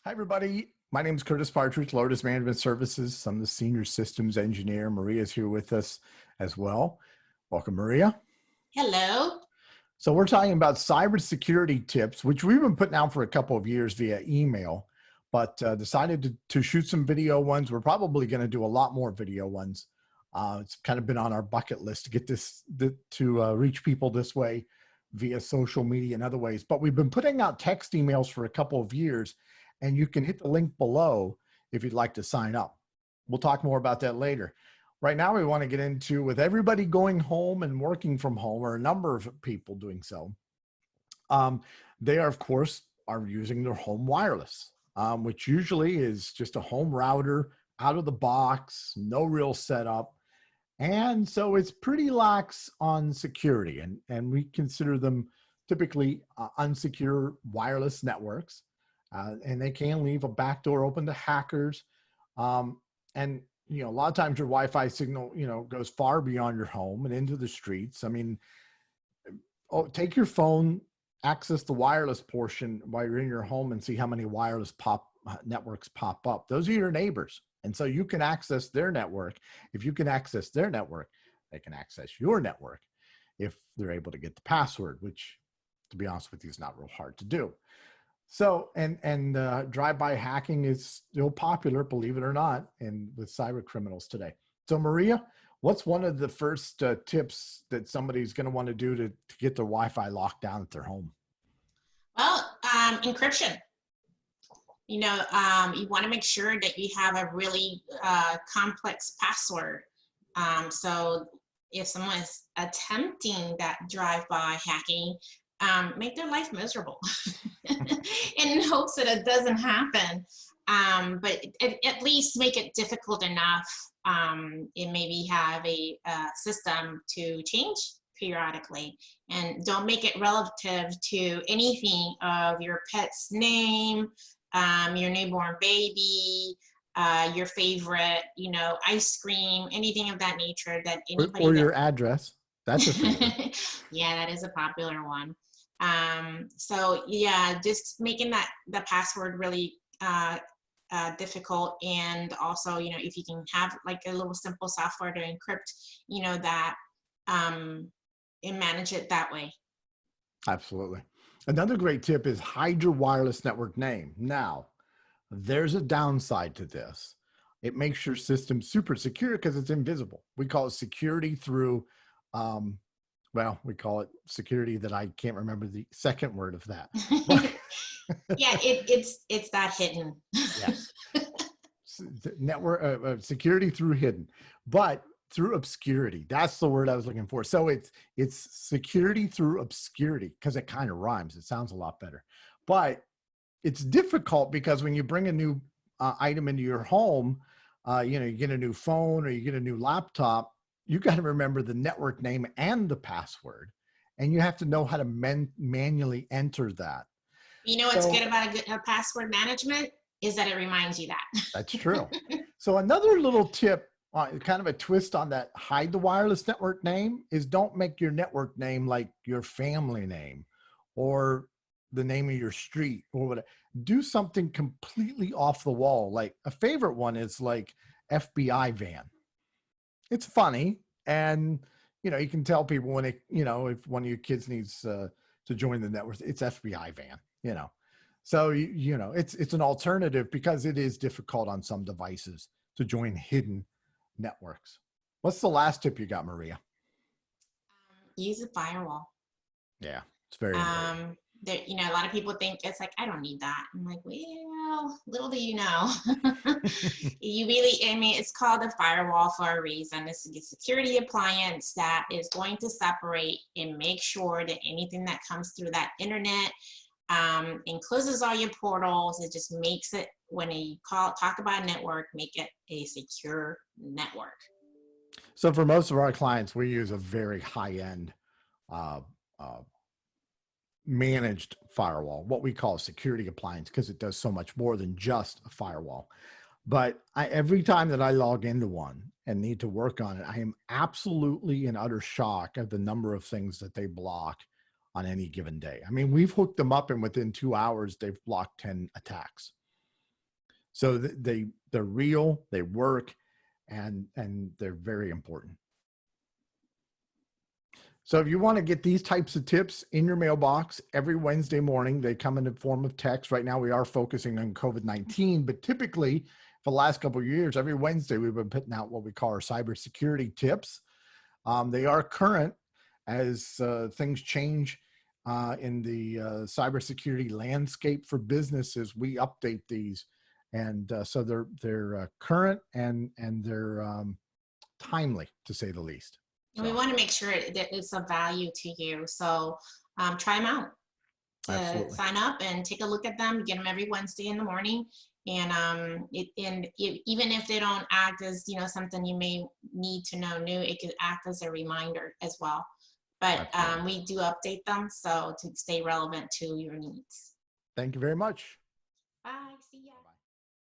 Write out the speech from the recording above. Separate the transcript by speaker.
Speaker 1: Hi, everybody. My name is Curtis Partridge, Lotus Management Services. I'm the Senior Systems Engineer. Maria's here with us as well. Welcome, Maria.
Speaker 2: Hello.
Speaker 1: So we're talking about cybersecurity tips, which we've been putting out for a couple of years via email, but decided to shoot some video ones. We're probably going to do a lot more video ones. It's kind of been on our bucket list to get to reach people this way via social media and other ways. But we've been putting out text emails for a couple of years, and you can hit the link below if you'd like to sign up. We'll talk more about that later. Right now, we want to get into, with everybody going home and working from home, or a number of people doing so, they are, of course, are using their home wireless, which usually is just a home router out of the box, no real setup. And so it's pretty lax on security, and we consider them typically unsecure wireless networks. And they can leave a backdoor open to hackers. And a lot of times your Wi-Fi signal, goes far beyond your home and into the streets. I mean, take your phone, access the wireless portion while you're in your home and see how many wireless networks pop up. Those are your neighbors. And so you can access their network. If you can access their network, they can access your network if they're able to get the password, which, to be honest with you, is not real hard to do. So, and drive-by hacking is still popular, believe it or not, and with cybercriminals today. So Maria, what's one of the first tips that somebody's going to want to do to get their Wi-Fi locked down at their home?
Speaker 2: Well, encryption. You want to make sure that you have a really complex password. So if someone is attempting that drive-by hacking, make their life miserable in hopes that it doesn't happen. But at least make it difficult enough, and maybe have a system to change periodically, and don't make it relative to anything of your pet's name, your newborn baby, your favorite, ice cream, anything of that nature that anybody
Speaker 1: or your address. That's a favorite.
Speaker 2: Yeah, that is a popular one. So yeah, just making the password really difficult, and also, if you can have like a little simple software to encrypt, that, and manage it that way.
Speaker 1: Absolutely. Another great tip is hide your wireless network name. Now, there's a downside to this. It makes your system super secure because it's invisible. We call it security through, we call it security that I can't remember the second word of that. But
Speaker 2: Yeah, it's that hidden.
Speaker 1: yes. Network security through hidden, but through obscurity. That's the word I was looking for. So it's security through obscurity, because it kind of rhymes. It sounds a lot better, but it's difficult because when you bring a new item into your home, you get a new phone or you get a new laptop, you got to remember the network name and the password, and you have to know how to manually enter that.
Speaker 2: What's good about a password management is that it reminds you that.
Speaker 1: That's true. So another little tip, kind of a twist on that hide the wireless network name, is don't make your network name like your family name or the name of your street or whatever. Do something completely off the wall. Like a favorite one is like FBI van. It's funny, and you can tell people when if one of your kids needs to join the network, it's FBI van. So it's an alternative because it is difficult on some devices to join hidden networks. What's the last tip you got, Maria?
Speaker 2: Use a firewall.
Speaker 1: Yeah, it's very important.
Speaker 2: A lot of people think it's like, I don't need that. I'm like, well, little do you know. You really, it's called a firewall for a reason. It's a security appliance that is going to separate and make sure that anything that comes through that internet, and closes all your portals. It just makes it, when you talk about a network, make it a secure network.
Speaker 1: So for most of our clients, we use a very high-end managed firewall, what we call a security appliance, because it does so much more than just a firewall. But every time that I log into one and need to work on it, I am absolutely in utter shock at the number of things that they block on any given day. I mean, we've hooked them up and within 2 hours, they've blocked 10 attacks. So they're real, they work, and they're very important. So if you want to get these types of tips in your mailbox every Wednesday morning, they come in the form of text. Right now we are focusing on COVID-19, but typically for the last couple of years, every Wednesday we've been putting out what we call our cybersecurity tips. They are current as things change in the cybersecurity landscape for businesses. We update these, and so they're current and they're timely, to say the least.
Speaker 2: And we want to make sure that it's of value to you. So try them out.
Speaker 1: Absolutely.
Speaker 2: Sign up and take a look at them. Get them every Wednesday in the morning. And even if they don't act as something you may need to know new, it could act as a reminder as well. But we do update them so to stay relevant to your needs.
Speaker 1: Thank you very much.
Speaker 2: Bye. See ya.